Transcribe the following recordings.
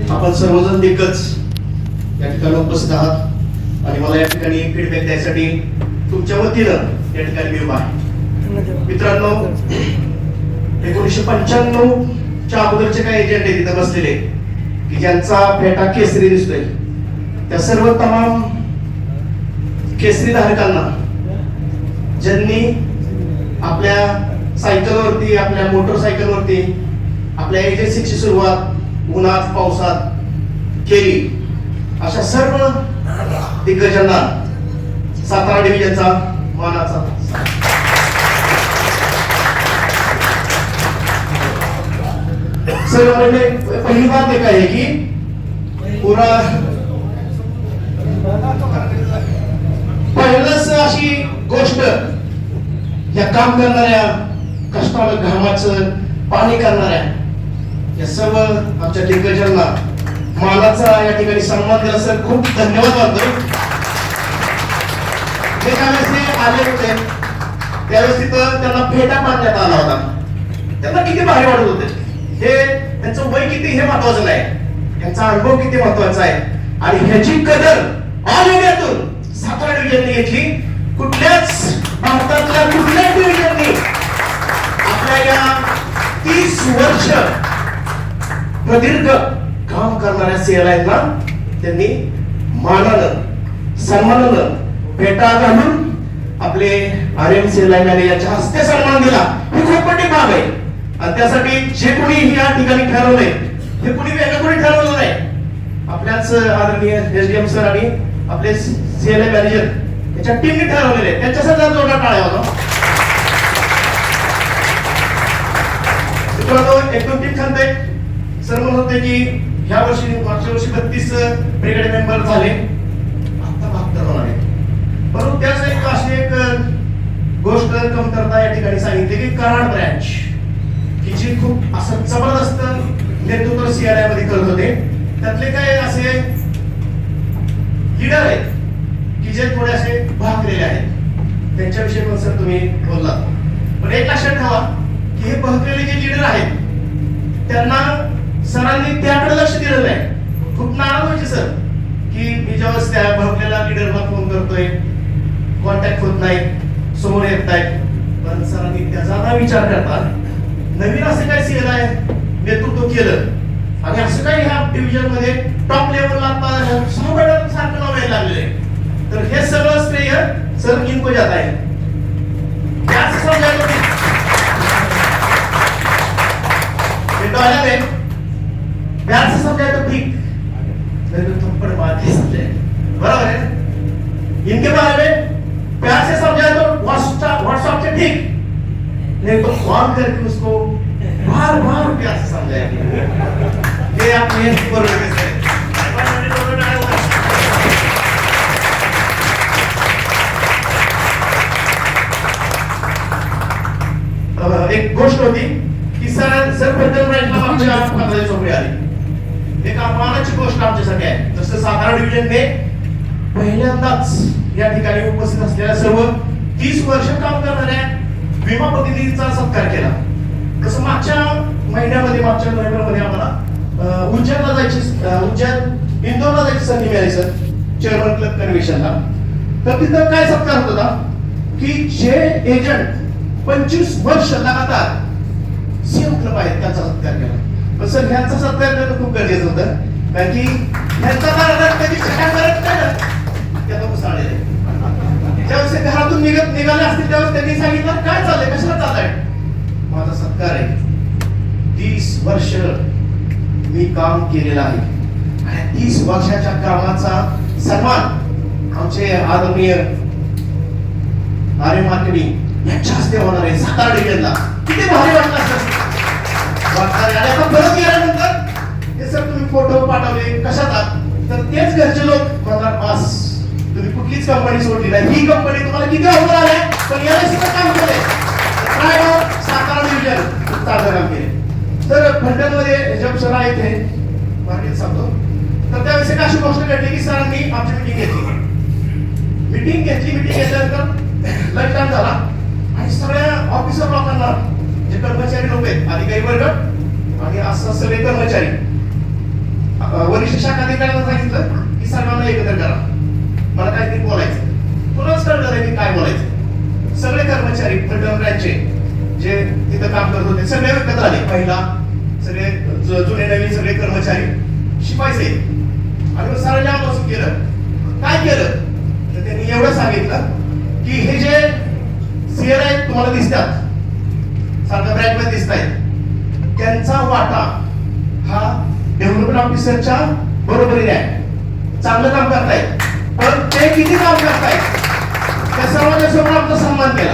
आपण सर्वजण दिग्गज या ठिकाणी उपस्थित आहात आणि मला या ठिकाणी फीडबॅक द्यायसाठी तुमच्या वतीनं या ठिकाणी मी उभा आहे. मित्रांनो, 1995 च्या अगोदरचे काही एजंट आहेत तिथे बसलेले की ज्यांचा फेटा केसरी दिसतोय, त्या सर्व तमाम केसरी धारकांना ज्यांनी आपल्या सायकलवरती, आपल्या मोटरसायकलवरती आपल्या एजन्सीची सुरुवात उन्हात पावसात केली, अशा सर्व दिग्गजांना सातारा डिव्हिजनचा मानाचा सर्व म्हणजे पहिली बात एक आहे की पुरा पहिलंच अशी गोष्ट या काम करणाऱ्या, कष्टाला घामाचं पाणी करणाऱ्या या सर्व आमच्या दिग्गजांना मानाचा या ठिकाणी सन्मान दिला. सर, खूप धन्यवाद मानतो. जे त्यावेळेस ते आले होते त्यावेळेस तिथं त्यांना फेटा बांधण्यात आला होता. त्यांना किती भारी वाटत होते. हे त्यांचं वय किती हे महत्वाचं नाही, त्यांचा अनुभव किती महत्वाचा आहे. आणि ह्याची कदर ऑल इंडियातून सातारा डिव्हिजनने घेतली. कुठल्याच भारतातल्या कुठल्याच डिव्हिजनने आपल्या या 30 वर्ष प्रदीर्घ काम करणाऱ्या सीएलआयना त्यांनी मानानं सन्मानानं फेटा घालून आपले आर्यन सीएलआय याच्या हस्ते सन्मान दिला. ही खूप मोठी बाब आहे. आणि त्यासाठी जे कोणी या ठिकाणी ठरवलंय हे कोणी वेगळं कोणी ठरवलं नाही, आपल्याच आदरणीय एसडीएम सर आणि आपले सीएलआय मॅनेजर याच्या टीमने ठरवलेले. त्यांच्यासाठी जोरदार टाळ्या होता. एकदम टीम खंत आहे. सर म्हणत होते की ह्या वर्षी मागच्या वर्षी 32 ब्रिगेड मेंबर झाले, आता 72 होणार आहे. परंतु त्याच एक अशी एक गोष्ट कमतरता या ठिकाणी सांगितली की कराड ब्रँच की जी खूप असं जबरदस्त नेतृत्व सीआरआय मध्ये करत होते, त्यातले काही असे लीडर आहेत की जे थोडे असे भाकलेले आहेत. त्यांच्याविषयी पण सर तुम्ही बोललात. पण एक लक्षात ठेवा की हे बहकलेले जे लीडर आहेत त्यांना सरांनी त्याकडे लक्ष दिलं नाही. खूप नाराज व्हायचे सर की मी जेव्हा त्या बहकलेल्या लीडरला फोन करतोय, कॉन्टॅक्ट होत नाही, समोर येत नाही. पण सरांनी त्याचा ना विचार करता नवीन असं काय सीएलआय नेतृत्व केलं आणि असं काय ह्या डिव्हिजन मध्ये टॉप लेवलला आता 6 मेडल सारखं नाव यायला लागलेलं आहे. तर हे सगळं श्रेय सर इनको जात आहे. त्याच समजायला डॉलर है, प्यार से समझाए तो ठीक, मेरे को थप्पड़ मार के समझाए, बराबर है. इनके बारे में प्यार से समझाए तो व्हाट्सएप से ठीक, नहीं तो कॉल करके उसको बार बार प्यार से समझाएंगे. ये आपने बरोबर से एक गोष्ट होती की सर बद्दल राहिला आमच्या पदाची आली. एक अभिमानाची गोष्ट आमच्यासाठी आहे. जसं सातारा डिव्हिजनने पहिल्यांदाच या ठिकाणी उपस्थित असलेल्या सर्व 30 वर्ष काम करणाऱ्या विमा प्रतिनिधींचा सत्कार केला. तसं मागच्या महिन्यामध्ये, मागच्या नोव्हेंबरमध्ये आम्हाला उज्जैनला जायची, उज्जैन इंदोरला जायची संधी मिळाली सर, चेअरमन क्लब कन्व्हेन्शनला. तर तिथं काय सत्कार होता की जे एजंट 25 वर्ष लगातार सीएम क्लब आहेत त्यांचा सत्कार केला. पण सर ह्यांचा सत्कार करणं खूप गरजेचं होतं, कारण की ह्यांचा भारत कधी छटा करत नाही ना, त्या लोक साडे ज्यावेळेस घरातून निघाले असतील त्यावेळेस त्यांनी सांगितलं काय चाललंय, कशाला चाललंय. माझा सत्कार आहे. 30 वर्ष मी काम केलेलं आहे आणि 30 वर्षाच्या कामाचा सन्मान आमचे आदरणीय आर्य मार्केटिंग यांच्या हस्ते होणार आहे सातारा डिव्हिजनला. किती भारी वाटलं असतं. आणि आता परत गेल्यानंतर हे सर तुम्ही फोटो पाठवले कशात, तर तेच घरचे लोक म्हणणार बस तुम्ही कुठलीच कंपनी सोडली नाही, ही कंपनी तुम्हाला किती ऑफर आले पण याला सुद्धा काम केले. काय सातारा डिव्हिजन चांगलं काम केले. तर फंडमध्ये जब सर आहे ते मार्केट सांगतो, तर त्यावेळेस एक अशी गोष्ट घडली की सरांनी आमची मीटिंग घेतल्यानंतर लंच टाइम झाला आणि सगळ्या ऑफिसर लोकांना, जे कर्मचारी लोक आहेत, अधिकारी वर्ग आणि असं सगळे कर्मचारी वरिष्ठ शाखा अधिकाऱ्यांना सांगितलं की सर्वांना एकत्र करा, मला काहीतरी बोलायचं. पुन्हाच कळलं नाही की काय बोलायचं. सगळे कर्मचारी फलटण ब्रँचचे जे तिथं काम करत होते सगळे एकत्र आले. पहिला सगळे जुने नवीन सगळे कर्मचारी शिपायचे आणि मग सरांनी आवाज केलं. काय केलं तर त्यांनी एवढं सांगितलं की हे जे सीएल आहेत तुम्हाला दिसतात, सारखं ब्रँच मध्ये दिसत आहेत, त्यांचा वाटा हा डेव्हलपमेंट ऑफिसरच्या बरोबरीने आहे. चांगलं काम करतायत, पण ते किती काम करतायत त्या सर्वांच्या समोर आमचा सन्मान केला.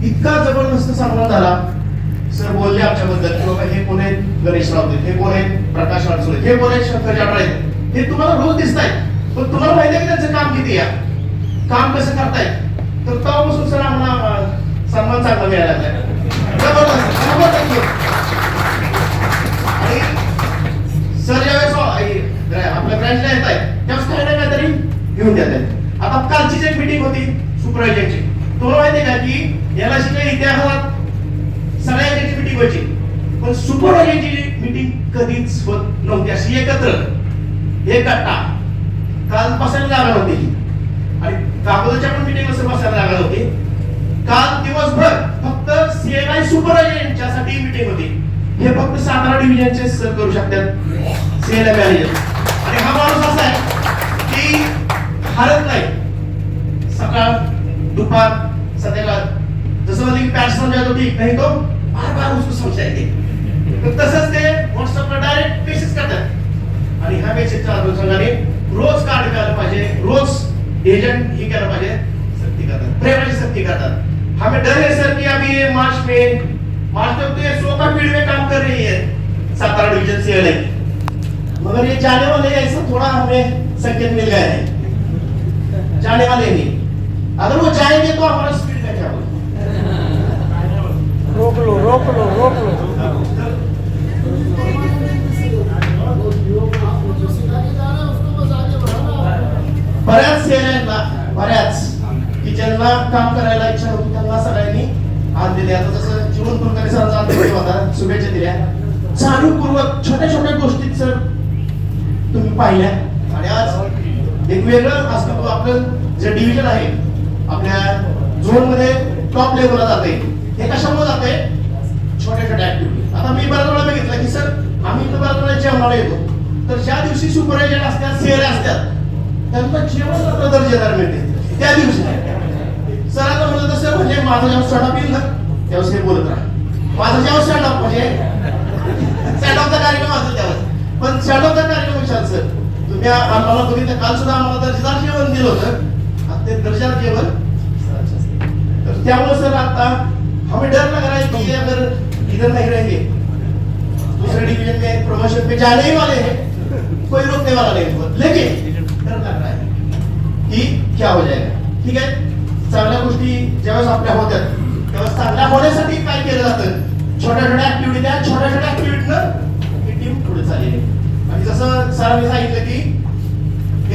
इतका जबरदस्त सन्मान झाला. सर बोलले आमच्याबद्दल की बाबा हे कोण आहेत गणेश राऊत, हे कोण आहेत प्रकाश अडसुळे, हे कोण आहेत शंकर जाटळे, हे तुम्हाला रोज दिसत आहेत, पण तुम्हाला माहिती आहे की त्यांचं काम किती आहे, काम कसं करतायत. तर तेव्हापासून सर आम्हाला सन्मान चांगला मिळाला आहे. आणि सर ज्यावेळेस आपल्या ब्रँचला येत आहेत त्यावेळेस काही ना काहीतरी घेऊन देत आहेत. आता कालचीच एक मीटिंग होती सुपरवायझरची. तुम्हाला माहिती आहे का की याला शिकाय इतिहासात सगळ्यांची मीटिंग व्हायची, पण सुपरवायझरची मीटिंग कधीच होत नव्हती अशी एकत्र एक गट्टा. काल बसायला जागा होती आणि कागोदरच्या पण मीटिंग असं बसायला जागा होती. काल दिवसभर फक्त सीएनआय सुपरवायझर यांच्यासाठी मीटिंग होती. हे फक्त सातारा डिव्हिजनचे सर करू शकतात सीएनआय मॅनेजर. आणि हा माणूस असा आहे की हरत नाही. सकाळ दुपार संध्याकाळ जसं मध्ये पॅच समजायचो ठीक नाही, तो बार बार उसको समजायचे. तसंच ते व्हॉट्सअपला डायरेक्ट मेसेज करतात आणि ह्या मेसेजच्या अनुषंगाने रोज कार्ड करायला पाहिजे, रोज एजेंट ही करायला पाहिजे, सक्ती करतात, प्रेमाची सक्ती करतात. हमें डर है सर कि अभी ये मार्च में तो ये 100 का फील्ड में काम कर रही है सातारा डिवीजन से अलग, मगर ये जाने वाले ऐसा थोड़ा हमें संकेत मिल गया है, जाने वाले नहीं. अगर वो जाएंगे तो हमारा स्पीड का क्या होगा. रोक लो रोक लो रोक लो. बऱ्याच सेवांना बऱ्याच की ज्यांना काम करायला इच्छा होती त्यांना सगळ्यांनी हात दिले. आता जसं जीवन कुलकर्णी सरांचा हात होता, शुभेच्छा दिल्या. जाणीवपूर्वक छोट्या छोट्या गोष्टीत सर तुम्ही पाहिल्या आणि आज एक वेगळं अस्तित्व आपलं जे डिव्हिजन आहे आपल्या झोन मध्ये टॉप लेवलला जाते. हे कशामुळे जाते, छोट्या छोट्या ऍक्टिव्हिटी. आता मी बऱ्याच वेळा बघितलं की सर आम्ही इथं बऱ्याच वेळा जेवणाला येतो, तर ज्या दिवशी सुपरवायझर असतात सीएल असतात त्यांना जेवण दर्जेदार मिळते त्या दिवशी. सरांना म्हणलं तसं म्हणजे माझं जेव्हा स्टँडअप येईल ना तेव्हा हे बोलत राहा. माझं जेव्हा स्टँडअप म्हणजे स्टँडअपचा कार्यक्रम असेल त्यावेळेस, पण स्टँडअपचा कार्यक्रम विचार सर तुम्ही आम्हाला बघितलं. काल सुद्धा आम्हाला दर्जेदार जेवण दिलं होतं, आता ते दर्जेदार जेवण. तर त्यामुळे सर आता हमें डर लग रहा है कि अगर इधर नहीं रहेंगे दूसरे डिवीजन में प्रमोशन पे जाने ही वाले हैं, कोई रोकने वाला नहीं. लेकिन डर लग रहा है कि क्या हो जाएगा. ठीक आहे, चांगल्या गोष्टी ज्यावेळेस आपल्या होत्या तेव्हा चांगल्या होण्यासाठी काय केलं जातं, छोट्या छोट्या ऍक्टिव्हिटी, त्या छोट्या छोट्या ऍक्टिव्हिटीनं ही टीम पुढे चालली. आणि जसं सरांनी सांगितलं की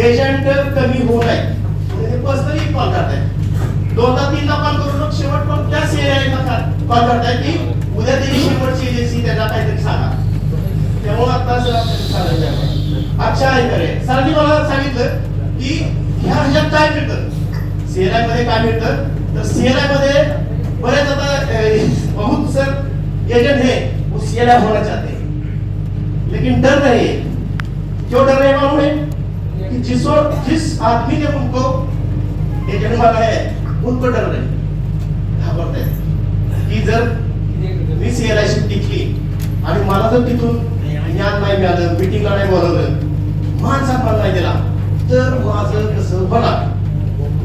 एजंट कमी होऊ नये, ते पर्सनली कॉल करतायत. दोनदा तीनदा कॉल करून शेवट पण त्या सीएनआयला कॉल करतायत की उद्या त्यांनी शेवटची एजन्सी त्याला काहीतरी सांगा. त्यामुळे आता सर सांगायचं अच्छा ऐकले. सरांनी मला सांगितलं की ह्याच्यात काय मिळतं, सीएनआय मध्ये काय मिळतं. तर सीएनआय मध्ये बरेच आता बहुत सर एजेंट है वो सीएनआय होना चाहते हैं लेकिन डर रहे हैं. क्यों डर रहे मालूम है कि जिस आदमी ने उनको एजेंट बनाया है उनको डर रहे, घाबरत आहेत की जर मी सीएनआय शिफ्ट टिकली आणि मला जर तिथून ज्ञान नाही मिळालं, मीटिंगला नाही बोलवलं, मान सन्मान नाही दिला तर माझं कसं होणार.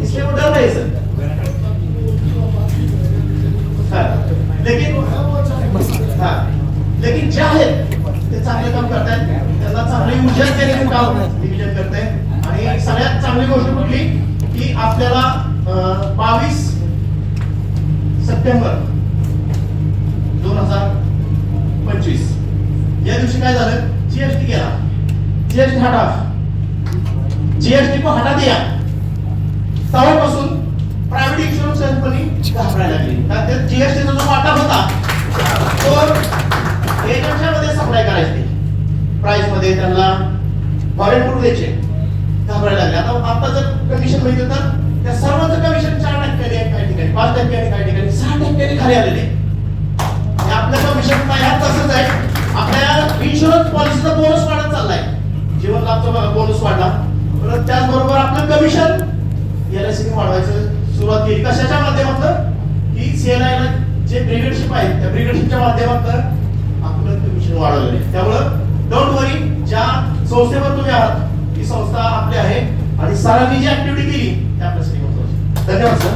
इसलिए वो डर रहे सर. लेकिन जे आहेत ते चांगले काम करतायत, त्यांना चांगली ऊर्जा देण्याचं काम डिव्हिजन करते. आणि सगळ्यात चांगली गोष्ट कुठली की आपल्याला 22 सप्टेंबर 2025 या दिवशी काय झालं, जीएसटी गेला. जीएसटी हटा, जीएसटी को हटा दिया. तेव्हापासून प्रायव्हेट इन्शुरन्स कंपनी घाबरायला लागली. त्यात जीएसटीचा जो वाटा होता तो एजंटच्या मध्ये सप्लाय करायचे. प्राइस मध्ये त्यांना व्हॉलेंटियर द्यायचे, घाबरायला लागले. आता जर कमिशन माहिती तर त्या सर्वांचं कमिशन 4% काही ठिकाणी, 5% काही ठिकाणी, 6% खाली आलेले. आणि आपलं कमिशन काय आहे तसंच आहे. आपल्या इन्शुरन्स पॉलिसीचा बोनस वाढत चाललाय, जीवन लाभचा बोनस वाढला. परत त्याचबरोबर आपलं कमिशन LIC वाढवायचं सुरुवात केली. कशाच्या माध्यमातून की CNI ला जे ब्रिगेडशिप आहे त्या ब्रिगेडशिपच्या माध्यमातून आपलं कमिशन वाढवलेलं आहे. त्यामुळं डोंट वरी, ज्या संस्थेवर तुम्ही आहात ही संस्था आपली आहे आणि सरांनी जी ऍक्टिव्हिटी केली ते आपल्यासाठी महत्त्वाची. धन्यवाद सर.